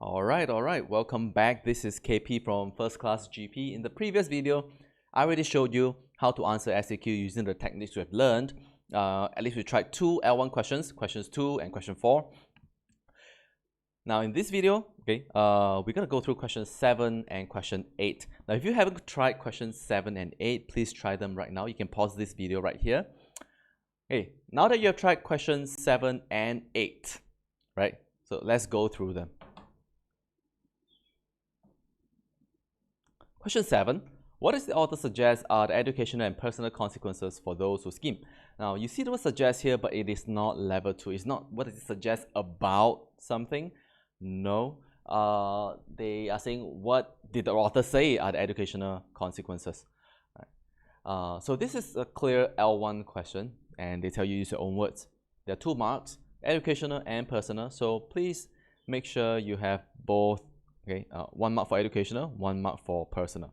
All right. Welcome back. This is KP from First Class GP. In the previous video, I already showed you how to answer SAQ using the techniques we have learned. At least we tried two L1 questions, questions 2 and question 4. Now in this video, we're going to go through question 7 and question 8. Now if you haven't tried questions 7 and 8, please try them right now. You can pause this video right here. Okay, now that you have tried questions 7 and 8, right? So let's go through them. Question 7. What does the author suggest are the educational and personal consequences for those who scheme? Now, you see the word suggest here, but it is not level 2. It's not what does it suggest about something. No. They are saying what did the author say are the educational consequences. Right. So this is a clear L1 question, and they tell you use your own words. There are 2 marks, educational and personal. So please make sure you have both. Okay, 1 mark for educational, 1 mark for personal.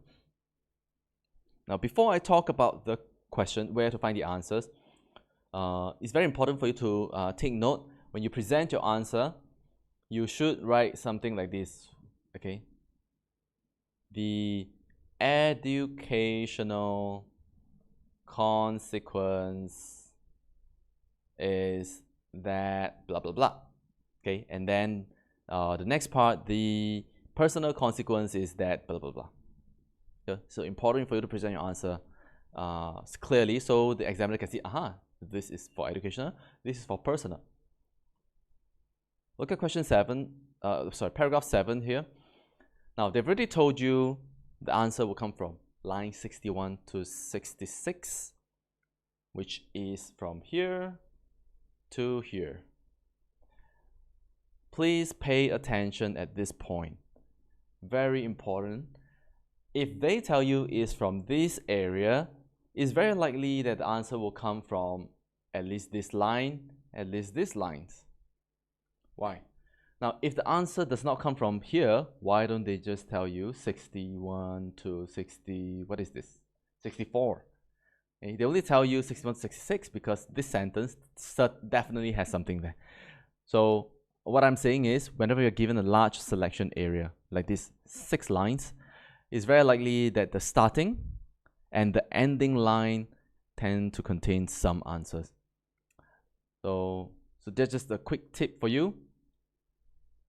Now, before I talk about the question, where to find the answers, it's very important for you to take note. When you present your answer, you should write something like this. Okay, the educational consequence is that blah blah blah. Okay, and then the next part, the personal consequence is that blah blah blah. Okay? So important for you to present your answer clearly, so the examiner can see, this is for educational, this is for personal. Look at question 7, paragraph 7 here. Now they've already told you the answer will come from line 61 to 66, which is from here to here. Please pay attention at this point. Very important. If they tell you it's from this area, it's very likely that the answer will come from at least this line, at least these lines. Why? Now, if the answer does not come from here, why don't they just tell you 61 to 60, what is this? 64. Okay, they only tell you 61 to 66 because this sentence definitely has something there. So what I'm saying is, whenever you're given a large selection area, like these 6 lines, it's very likely that the starting and the ending line tend to contain some answers. So that's just a quick tip for you.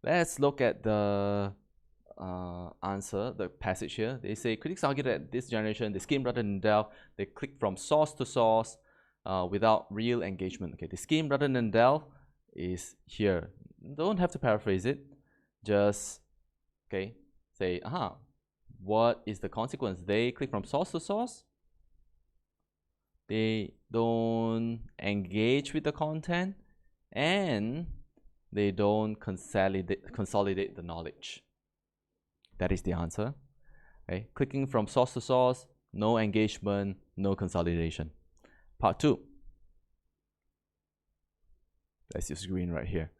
Let's look at the answer, the passage here. They say, critics argue that this generation, they skim rather than delve. They click from source to source without real engagement. Okay, the skim rather than delve is here. Don't have to paraphrase it. Just, say, what is the consequence? They click from source to source. They don't engage with the content, and they don't consolidate the knowledge. That is the answer. Okay, clicking from source to source, no engagement, no consolidation. Part 2. Let's use green right here.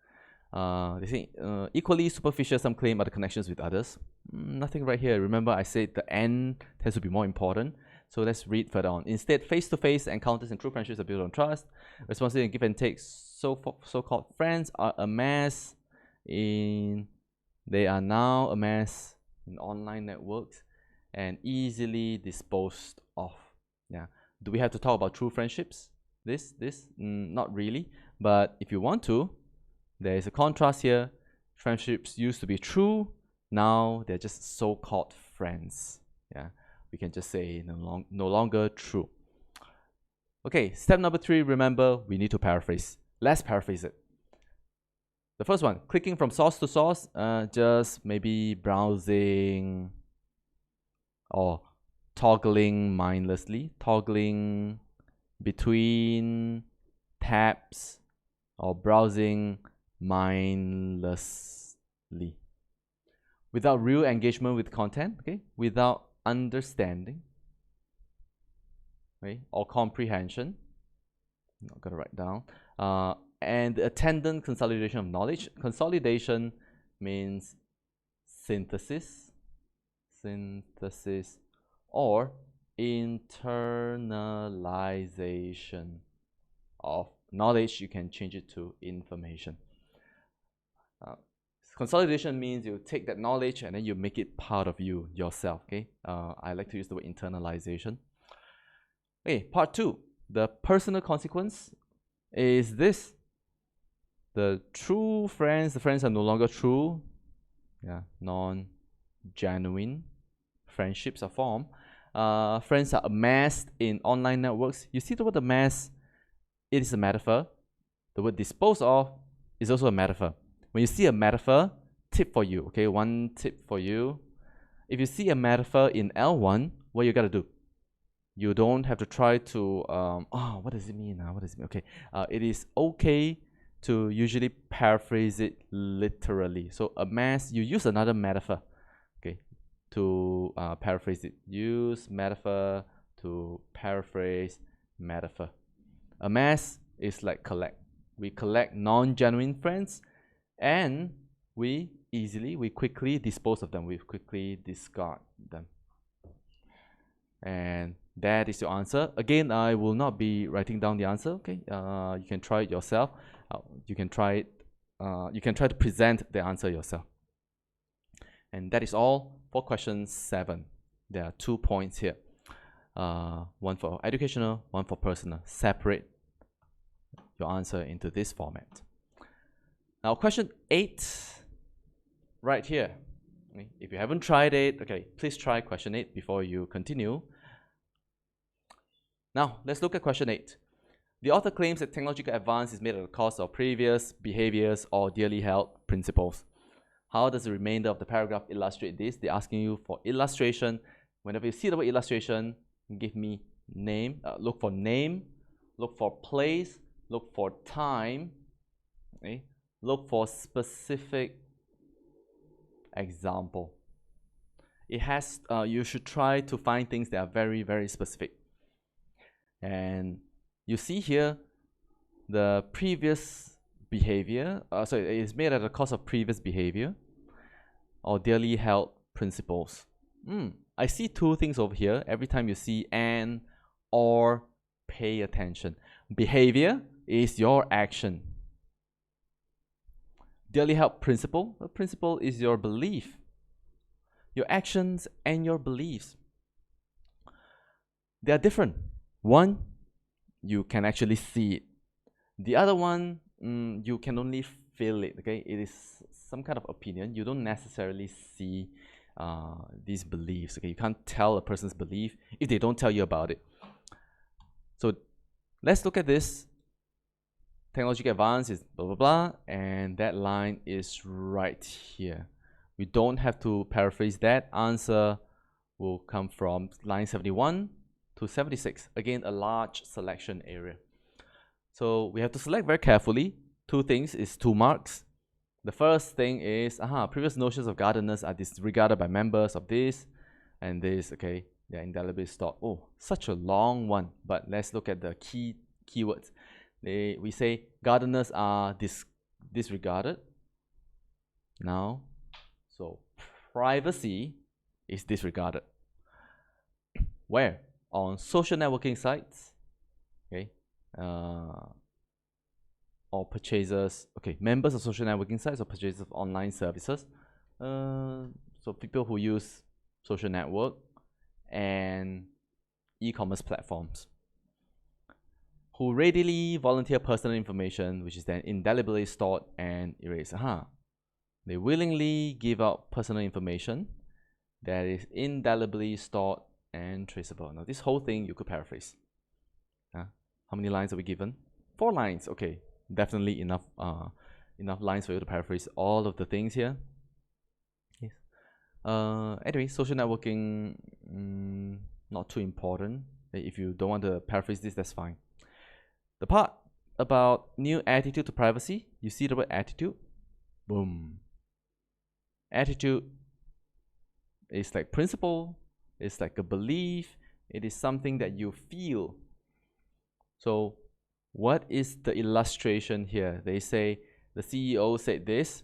They say equally superficial some claim are the connections with others. Nothing right here. Remember I said the end tends to be more important. So let's read further on. Instead, face-to-face encounters and true friendships are built on trust. Responsibility and give and take. So-called friends are amassed in. They are now amassed in online networks and easily disposed of. Yeah. Do we have to talk about true friendships? Not really. But if you want to, there is a contrast here. Friendships used to be true. Now they're just so-called friends. Yeah, we can just say no longer true. Okay, step number 3. Remember, we need to paraphrase. Let's paraphrase it. The first one, clicking from source to source, just maybe browsing or toggling mindlessly, toggling between tabs or browsing mindlessly without real engagement with content, without understanding, or comprehension. I'm not gonna write down. And the attendant consolidation of knowledge. Consolidation means synthesis or internalization of knowledge. You can change it to information. Consolidation means you take that knowledge and then you make it part of you yourself. Okay, I like to use the word internalization. Okay, part 2, the personal consequence is this: the true friends, the friends are no longer true. Yeah, non-genuine friendships are formed. Friends are amassed in online networks. You see the word amass, it is a metaphor. The word dispose of is also a metaphor. When you see a metaphor, tip for you, okay, one tip for you. If you see a metaphor in L1, what you gotta do? You don't have to try to, what does it mean now? What does it mean? Okay, it is okay to usually paraphrase it literally. So amass, you use another metaphor, okay, to paraphrase it. Use metaphor to paraphrase metaphor. Amass is like collect. We collect non-genuine friends, and we quickly dispose of them. We quickly discard them. And that is your answer. Again, I will not be writing down the answer. Okay, you can try it yourself. You can try it. You can try to present the answer yourself. And that is all for question 7. There are 2 points here. One for educational, one for personal. Separate your answer into this format. Now, question 8, right here. If you haven't tried it, okay, please try question 8 before you continue. Now, let's look at question 8. The author claims that technological advance is made at the cost of previous behaviors or dearly held principles. How does the remainder of the paragraph illustrate this? They're asking you for illustration. Whenever you see the word illustration, give me name. Look for name, look for place, look for time, okay? Look for specific example. It has, you should try to find things that are very, very specific. And you see here, the previous behavior, it is made at the cost of previous behavior or dearly held principles. I see 2 things over here. Every time you see an or, pay attention. Behavior is your action. Dearly held principle, a principle is your belief, your actions and your beliefs. They are different. One, you can actually see it. The other one, you can only feel it. Okay, it is some kind of opinion. You don't necessarily see these beliefs. Okay, you can't tell a person's belief if they don't tell you about it. So let's look at this. Technological advance is blah blah blah, and that line is right here. We don't have to paraphrase that. Answer will come from line 71 to 76. Again, a large selection area. So we have to select very carefully. 2 things is 2 marks. The first thing is, previous notions of gardeners are disregarded by members of this and this. Okay, they're indelibly stored. Oh, such a long one. But let's look at the keywords. We say gardeners are disregarded. Now, so privacy is disregarded. Where? On social networking sites, okay, or purchasers, okay, members of social networking sites or purchasers of online services. So people who use social network and e-commerce platforms, who readily volunteer personal information, which is then indelibly stored and erased. They willingly give out personal information that is indelibly stored and traceable. Now, this whole thing you could paraphrase. How many lines are we given? 4 lines. Okay, definitely enough lines for you to paraphrase all of the things here. Yes. Anyway, social networking, not too important. If you don't want to paraphrase this, that's fine. The part about new attitude to privacy, you see the word attitude? Boom. Attitude is like principle, it's like a belief, it is something that you feel. So what is the illustration here? They say, the CEO said this.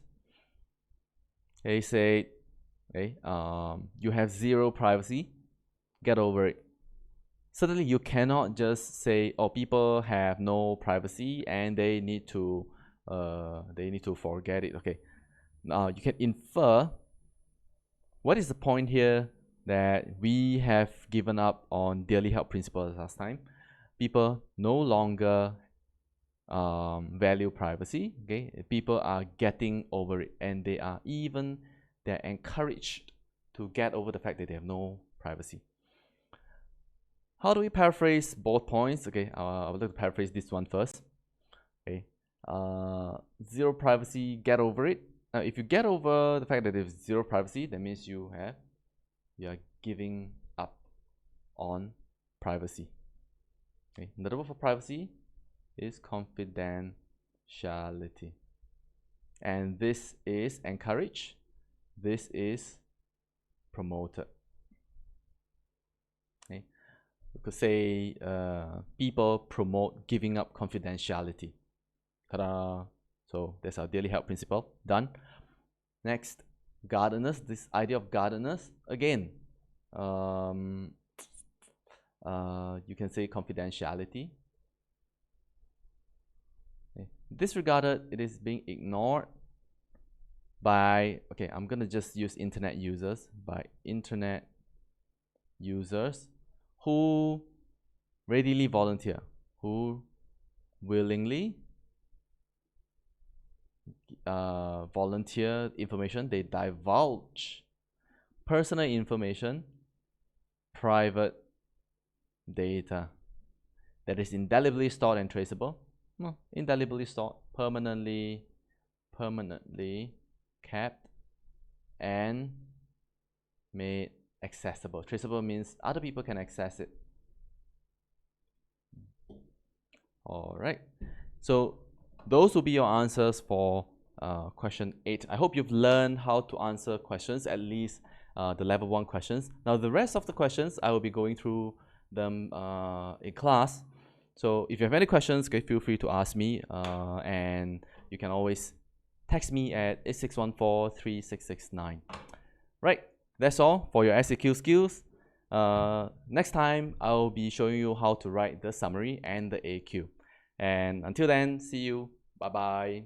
They say, okay, you have 0 privacy, get over it. Certainly you cannot just say, oh, people have no privacy and they need to forget it. Okay, you can infer what is the point here that we have given up on dearly held principles last time. People no longer value privacy. Okay, people are getting over it, and they're encouraged to get over the fact that they have no privacy. How do we paraphrase both points? Okay, I would like to paraphrase this one first. Okay, zero privacy, get over it. Now, if you get over the fact that there's zero privacy, that means you are giving up on privacy. Okay, another word for privacy is confidentiality, and this is encouraged. This is promoted. Okay, we could say people promote giving up confidentiality. Ta-da! So that's our dearly held principle. Done. Next, gardeners. This idea of gardeners, again, you can say confidentiality. Okay. Disregarded, it is being ignored by, okay, I'm gonna just use internet users, by internet users who readily volunteer, who willingly volunteer information. They divulge personal information, private data that is indelibly stored and traceable. No, indelibly stored, permanently kept and made accessible. Traceable means other people can access it. All right, so those will be your answers for question 8. I hope you've learned how to answer questions, at least the level 1 questions. Now the rest of the questions, I will be going through them in class. So if you have any questions, okay, feel free to ask me, and you can always text me at 8614-3669. Right, that's all for your SAQ skills. Next time, I'll be showing you how to write the summary and the AQ. And until then, see you. Bye-bye.